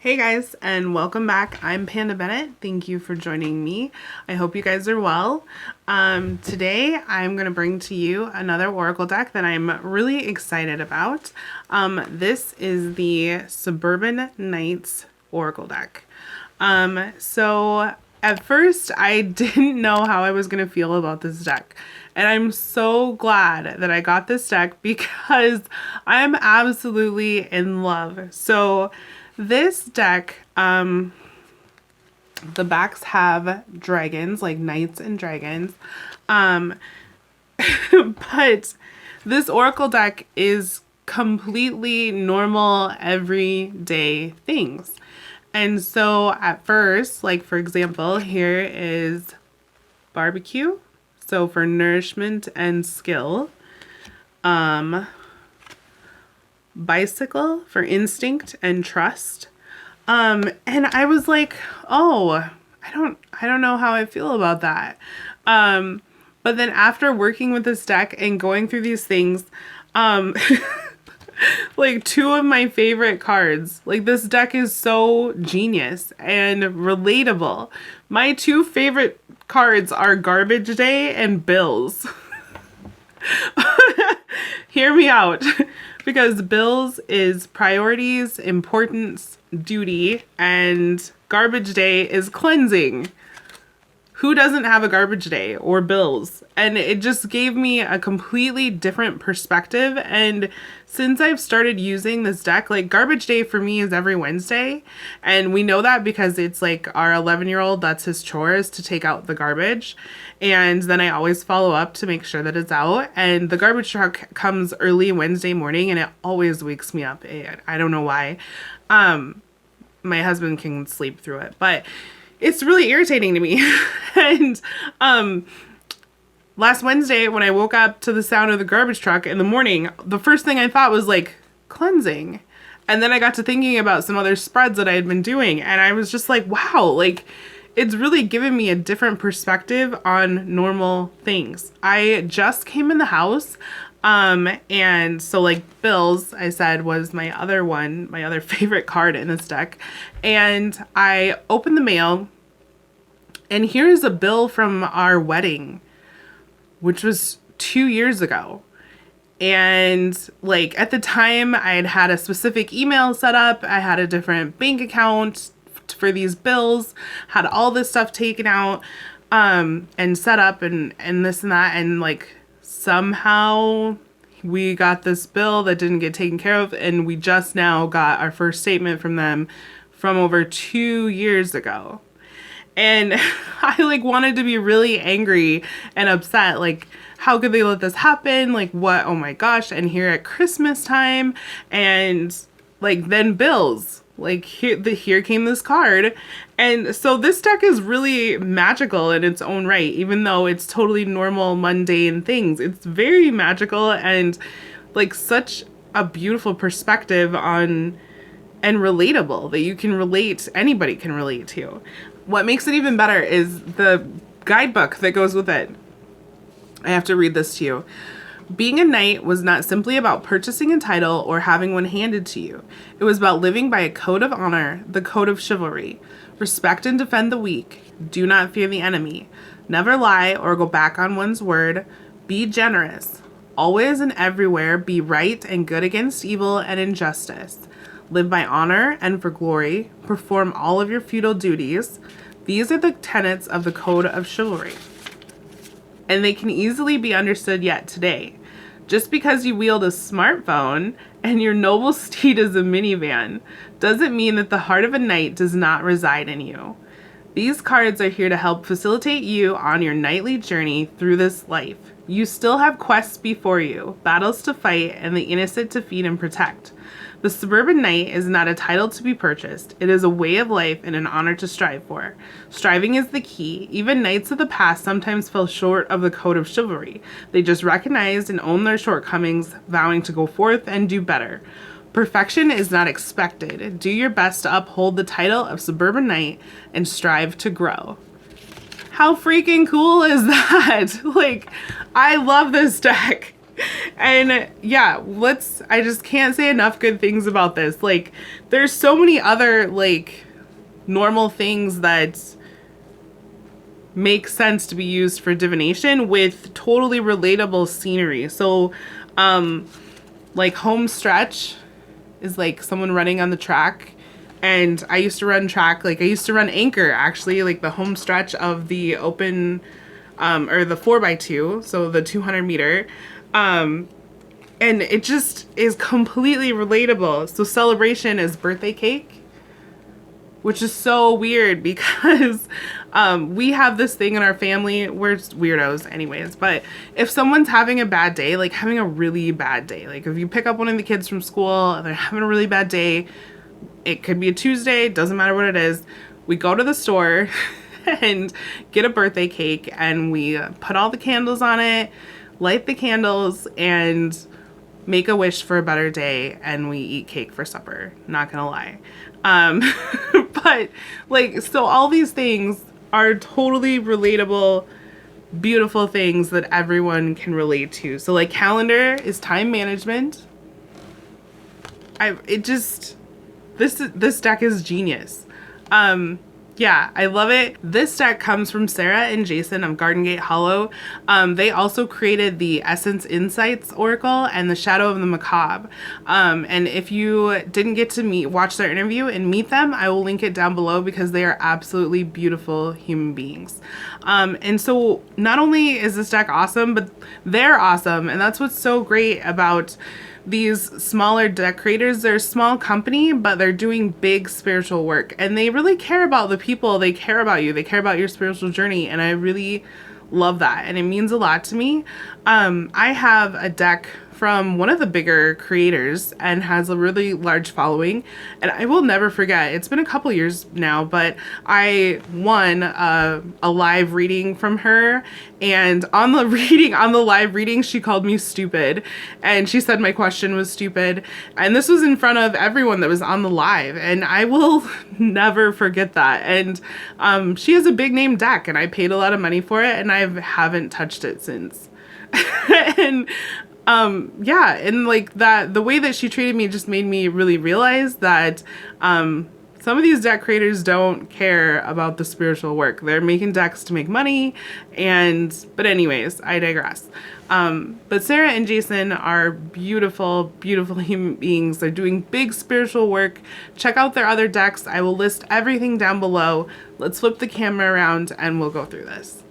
Hey guys, and welcome back. I'm Panda Bennett. Thank you for joining me. I hope you guys are well. Today I'm going to bring to you another Oracle deck that I'm really excited about. This is the Suburban Knights Oracle deck. So at first I didn't know how I was going to feel about this deck. And I'm so glad that I got this deck because I'm absolutely in love. So this deck, the backs have dragons, like knights and dragons. But this Oracle deck is completely normal, everyday things. And so at first, like for example, here is barbecue. So for nourishment and skill. Bicycle for instinct and trust. And I was like, oh, I don't know how I feel about that. But then after working with this deck and going through these things, like two of my favorite cards, like this deck is so genius and relatable. My two favorite cards are Garbage Day and Bills. Hear me out. Because bills is priorities, importance, duty, and garbage day is cleansing. Who doesn't have a garbage day or bills? And it just gave me a completely different perspective. And since I've started using this deck, like garbage day for me is every Wednesday. And we know that because it's like our 11-year-old, that's his chore is to take out the garbage. And then I always follow up to make sure that it's out. And the garbage truck comes early Wednesday morning and it always wakes me up. I don't know why. My husband can sleep through it, but it's really irritating to me. And last Wednesday when I woke up to the sound of the garbage truck in the morning, the first thing I thought was like cleansing. And then I got to thinking about some other spreads that I had been doing. And I was just like, wow, like it's really given me a different perspective on normal things. I just came in the house. And so like bills, I said, was my other favorite card in this deck. And I opened the mail and here's a bill from our wedding, which was 2 years ago. And like at the time I had had a specific email set up. I had a different bank account for these bills, had all this stuff taken out, and set up and this and that. And like, somehow we got this bill that didn't get taken care of, and we just now got our first statement from them from over 2 years ago. And I like wanted to be really angry and upset, like how could they let this happen, like what, oh my gosh. And here at Christmas time, and like then bills, like here came this card. And so this deck is really magical in its own right, even though it's totally normal, mundane things. It's very magical and like such a beautiful perspective on and relatable that you can relate, anybody can relate to. What makes it even better is the guidebook that goes with it. I have to read this to you. Being a knight was not simply about purchasing a title or having one handed to you. It was about living by a code of honor, the code of chivalry. Respect and defend the weak. Do not fear the enemy. Never lie or go back on one's word. Be generous. Always and everywhere be right and good against evil and injustice. Live by honor and for glory. Perform all of your feudal duties. These are the tenets of the code of chivalry. And they can easily be understood yet today. Just because you wield a smartphone and your noble steed is a minivan doesn't mean that the heart of a knight does not reside in you. These cards are here to help facilitate you on your knightly journey through this life. You still have quests before you, battles to fight, and the innocent to feed and protect. The Suburban Knight is not a title to be purchased. It is a way of life and an honor to strive for. Striving is the key. Even knights of the past sometimes fell short of the code of chivalry. They just recognized and owned their shortcomings, vowing to go forth and do better. Perfection is not expected. Do your best to uphold the title of Suburban Knight and strive to grow. How freaking cool is that? Like, I love this deck. And yeah, I just can't say enough good things about this. Like, there's so many other, like, normal things that make sense to be used for divination with totally relatable scenery. So, like, home stretch is like someone running on the track. And I used to run track, like, I used to run anchor, actually, like the home stretch of the open, or the 4x2, so the 200 meter. And it just is completely relatable. So celebration is birthday cake, which is so weird because we have this thing in our family. We're just weirdos anyways. But if someone's having a bad day, like having a really bad day, like if you pick up one of the kids from school and they're having a really bad day, it could be a Tuesday, doesn't matter what it is, we go to the store and get a birthday cake and we put all the candles on it, light the candles, and make a wish for a better day, and we eat cake for supper. Not gonna lie. But like, so all these things are totally relatable, beautiful things that everyone can relate to. So like, calendar is time management. This deck is genius. Yeah, I love it. This deck comes from Sarah and Jason of Garden Gate Hollow. They also created the Essence Insights Oracle and the Shadow of the Macabre. And if you didn't get to watch their interview and meet them, I will link it down below because they are absolutely beautiful human beings. And so not only is this deck awesome, but they're awesome. And that's what's so great about these smaller deck creators. They're a small company, but they're doing big spiritual work, and they really care about the people. They care about you. They care about your spiritual journey, and I really love that, and it means a lot to me. I have a deck from one of the bigger creators and has a really large following, and I will never forget, it's been a couple years now, but I won a live reading from her, and on the live reading, she called me stupid, and she said my question was stupid, and this was in front of everyone that was on the live, and I will never forget that. And she has a big name deck, and I paid a lot of money for it, and I haven't touched it since. And yeah, and like that, the way that she treated me just made me really realize that some of these deck creators don't care about the spiritual work. They're making decks to make money, but anyways, I digress. But Sarah and Jason are beautiful, beautiful human beings. They're doing big spiritual work. Check out their other decks. I will list everything down below. Let's flip the camera around and we'll go through this.